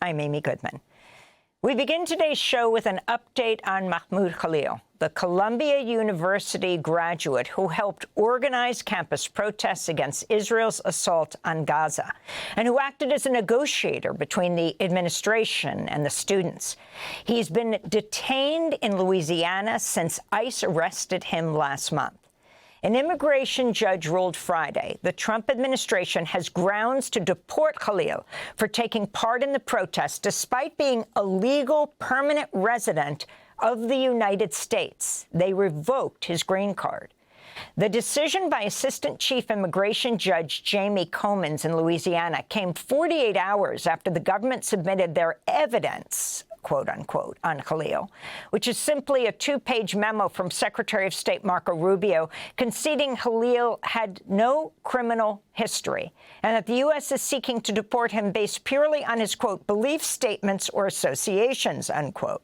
I'm Amy Goodman. We begin today's show with an update on Mahmoud Khalil, the Columbia University graduate who helped organize campus protests against Israel's assault on Gaza, and who acted as a negotiator between the administration and the students. He's been detained in Louisiana since ICE arrested him last month. An immigration judge ruled Friday the Trump administration has grounds to deport Khalil for taking part in the protests, despite being a legal permanent resident of the United States. They revoked his green card. The decision by Assistant Chief Immigration Judge Jamie Comins in Louisiana came 48 hours after the government submitted their evidence, quote-unquote, on Khalil, which is simply a two-page memo from Secretary of State Marco Rubio conceding Khalil had no criminal history and that the U.S. is seeking to deport him based purely on his, quote, belief statements or associations, unquote.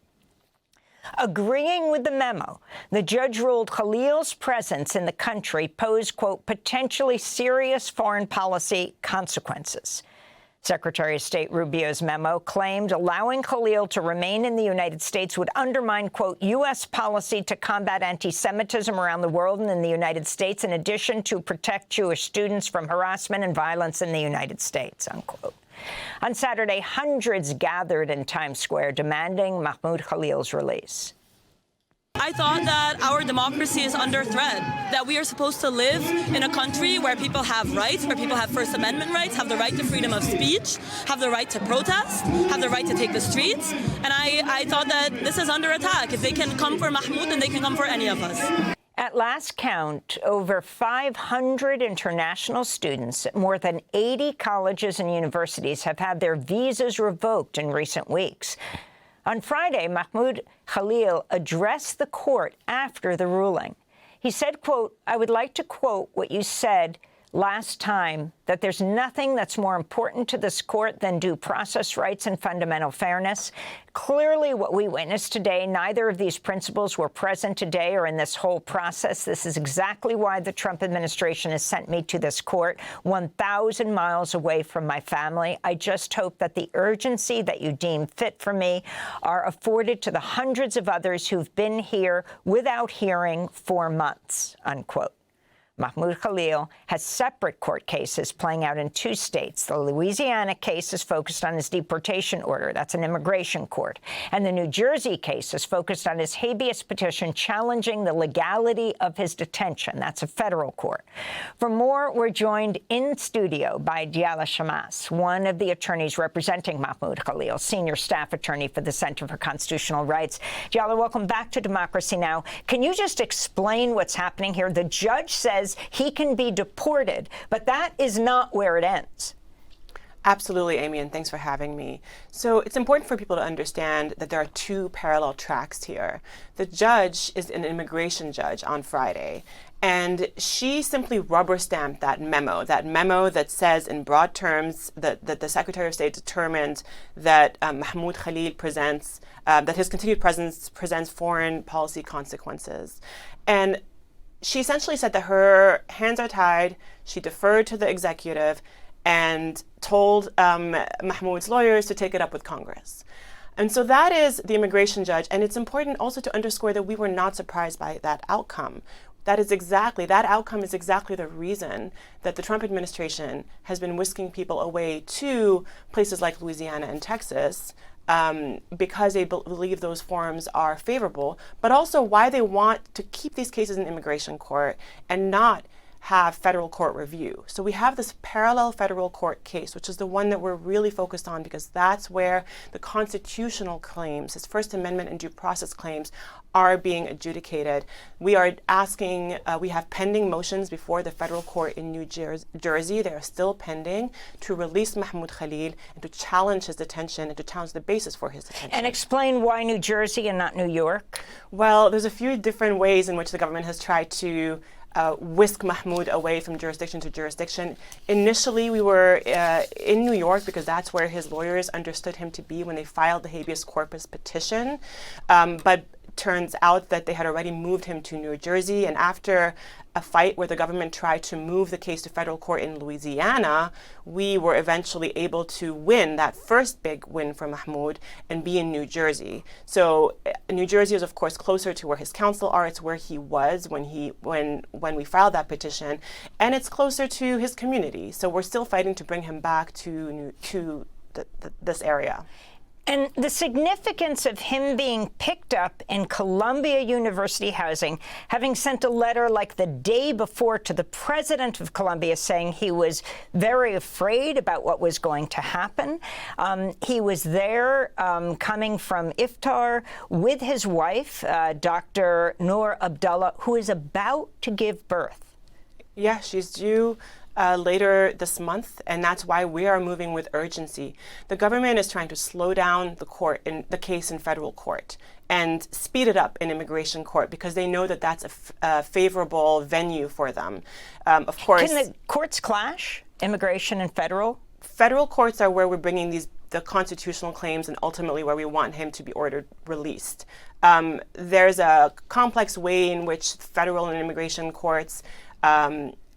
Agreeing with the memo, the judge ruled Khalil's presence in the country posed, quote, potentially serious foreign policy consequences. Secretary of State Rubio's memo claimed allowing Khalil to remain in the United States would undermine, quote, U.S. policy to combat anti-Semitism around the world and in the United States, in addition to protect Jewish students from harassment and violence in the United States, unquote. On Saturday, hundreds gathered in Times Square demanding Mahmoud Khalil's release. I thought that our democracy is under threat, that we are supposed to live in a country where people have rights, where people have First Amendment rights, have the right to freedom of speech, have the right to protest, have the right to take the streets. And I thought that this is under attack. If they can come for Mahmoud, then they can come for any of us. At last count, over 500 international students at more than 80 colleges and universities have had their visas revoked in recent weeks. On Friday, Mahmoud Khalil addressed the court after the ruling. He said, quote, I would like to quote what you said last time, that there's nothing that's more important to this court than due process rights and fundamental fairness. Clearly, what we witnessed today, neither of these principles were present today or in this whole process. This is exactly why the Trump administration has sent me to this court, 1,000 miles away from my family. I just hope that the urgency that you deem fit for me are afforded to the hundreds of others who've been here without hearing for months, unquote. Mahmoud Khalil has separate court cases playing out in two states. The Louisiana case is focused on his deportation order. That's an immigration court. And the New Jersey case is focused on his habeas petition challenging the legality of his detention. That's a federal court. For more, we're joined in studio by Diala Shamas, one of the attorneys representing Mahmoud Khalil, senior staff attorney for the Center for Constitutional Rights. Diala, welcome back to Democracy Now! Can you just explain what's happening here? The judge says he can be deported, but that is not where it ends. Absolutely, Amy, and thanks for having me. So it's important for people to understand that there are two parallel tracks here. The judge is an immigration judge on Friday, and she simply rubber-stamped that memo that says in broad terms that the Secretary of State determined that Mahmoud Khalil presents, that his continued presence presents foreign policy consequences. And she essentially said that her hands are tied. She deferred to the executive and told Mahmoud's lawyers to take it up with Congress. And so that is the immigration judge. And it's important also to underscore that we were not surprised by that outcome. That outcome is exactly the reason that the Trump administration has been whisking people away to places like Louisiana and Texas, because they believe those forms are favorable, but also why they want to keep these cases in immigration court and not have federal court review. So we have this parallel federal court case, which is the one that we're really focused on, because that's where the constitutional claims, his First Amendment and due process claims, are being adjudicated. We are asking, we have pending motions before the federal court in New Jersey. They are still pending to release Mahmoud Khalil and to challenge his detention and to challenge the basis for his detention. And explain why New Jersey and not New York? Well, there's a few different ways in which the government has tried to whisk Mahmoud away from jurisdiction to jurisdiction. Initially, we were in New York because that's where his lawyers understood him to be when they filed the habeas corpus petition. But turns out that they had already moved him to New Jersey, and after a fight where the government tried to move the case to federal court in Louisiana, we were eventually able to win that first big win for Mahmoud and be in New Jersey. So New Jersey is, of course, closer to where his counsel are. It's where he was when we filed that petition, and it's closer to his community. So we're still fighting to bring him back to this area. And the significance of him being picked up in Columbia University housing, having sent a letter like the day before to the president of Columbia saying he was very afraid about what was going to happen. He was there coming from Iftar with his wife, Dr. Noor Abdullah, who is about to give birth. Yeah, she's due later this month, and that's why we are moving with urgency. The government is trying to slow down the case in federal court and speed it up in immigration court because they know that that's a favorable venue for them. Of course, can the courts clash, immigration and federal? Federal courts are where we're bringing the constitutional claims and ultimately where we want him to be ordered released. There's a complex way in which federal and immigration courts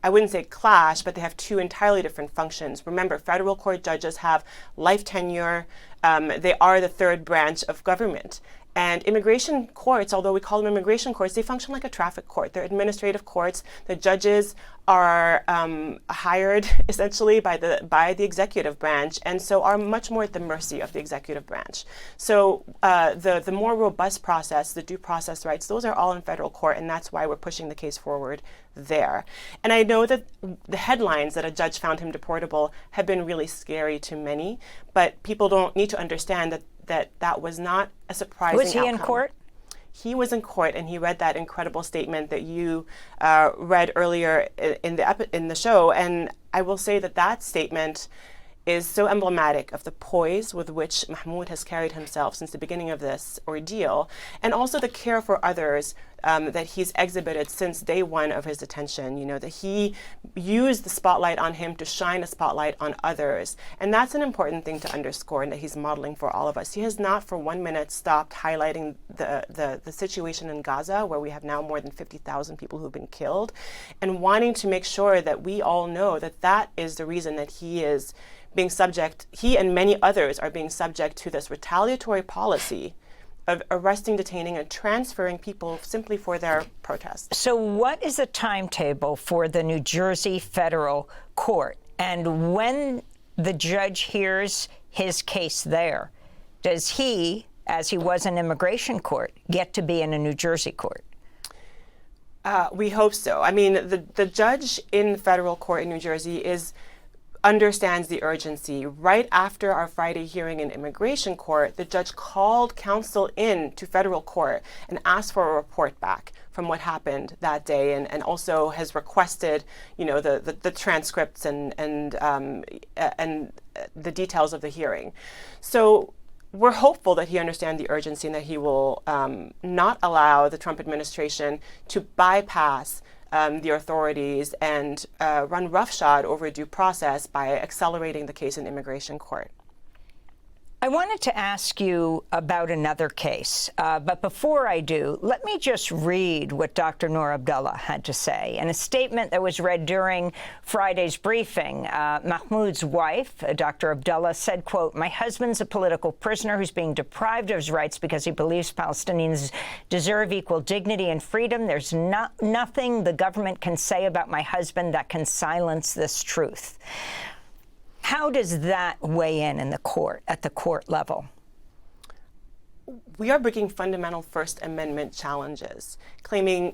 I wouldn't say clash, but they have two entirely different functions. Remember, federal court judges have life tenure. They are the third branch of government. And immigration courts, although we call them immigration courts, they function like a traffic court. They're administrative courts. The judges are hired essentially by the executive branch, and so are much more at the mercy of the executive branch. So the more robust process, the due process rights, those are all in federal court, and that's why we're pushing the case forward there. And I know that the headlines that a judge found him deportable have been really scary to many, but people don't need to understand that was not a surprising outcome. Was he in court? He was in court, and he read that incredible statement that you read earlier in the show. And I will say that statement is so emblematic of the poise with which Mahmoud has carried himself since the beginning of this ordeal, and also the care for others that he's exhibited since day one of his detention. You know, that he used the spotlight on him to shine a spotlight on others. And that's an important thing to underscore, and that he's modeling for all of us. He has not for 1 minute stopped highlighting the situation in Gaza, where we have now more than 50,000 people who've been killed, and wanting to make sure that we all know that that is the reason that he and many others are being subject to this retaliatory policy of arresting, detaining, and transferring people simply for their protests. So what is the timetable for the New Jersey federal court? And when the judge hears his case there, does he, as he was in immigration court, get to be in a New Jersey court? We hope so. I mean, the judge in federal court in New Jersey understands the urgency. Right after our Friday hearing in immigration court, the judge called counsel in to federal court and asked for a report back from what happened that day, and also has requested, the transcripts and the details of the hearing. So we're hopeful that he understands the urgency and that he will not allow the Trump administration to bypass the authorities and run roughshod over due process by accelerating the case in immigration court. I wanted to ask you about another case, but before I do, let me just read what Dr. Noor Abdullah had to say. In a statement that was read during Friday's briefing, Mahmoud's wife, Dr. Abdullah, said, quote, "My husband's a political prisoner who's being deprived of his rights because he believes Palestinians deserve equal dignity and freedom. There's nothing the government can say about my husband that can silence this truth." How does that weigh in the court, at the court level? We are bringing fundamental First Amendment challenges,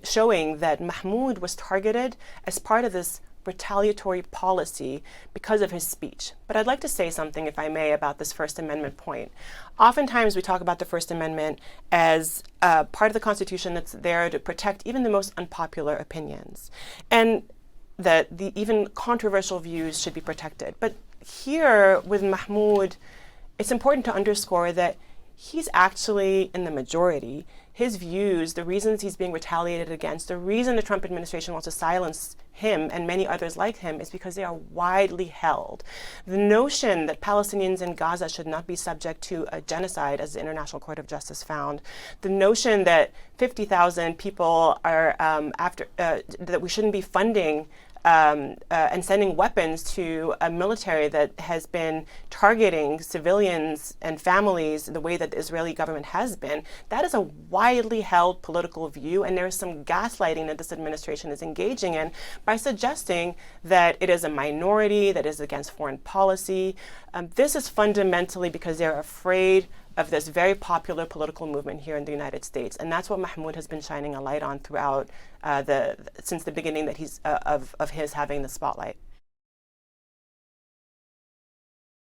showing that Mahmoud was targeted as part of this retaliatory policy because of his speech. But I'd like to say something, if I may, about this First Amendment point. Oftentimes we talk about the First Amendment as part of the Constitution that's there to protect even the most unpopular opinions, and that even controversial views should be protected. But here with Mahmoud, it's important to underscore that he's actually in the majority. his views, the reasons he's being retaliated against, the reason the Trump administration wants to silence him and many others like him is because they are widely held. The notion that Palestinians in Gaza should not be subject to a genocide, as the International Court of Justice found, the notion that 50,000 people are that we shouldn't be funding and sending weapons to a military that has been targeting civilians and families the way that the Israeli government has been, that is a widely held political view, and there is some gaslighting that this administration is engaging in by suggesting that it is a minority, that is against foreign policy. This is fundamentally because they're afraid of this very popular political movement here in the United States. And that's what Mahmoud has been shining a light on throughout since the beginning that he's of his having the spotlight.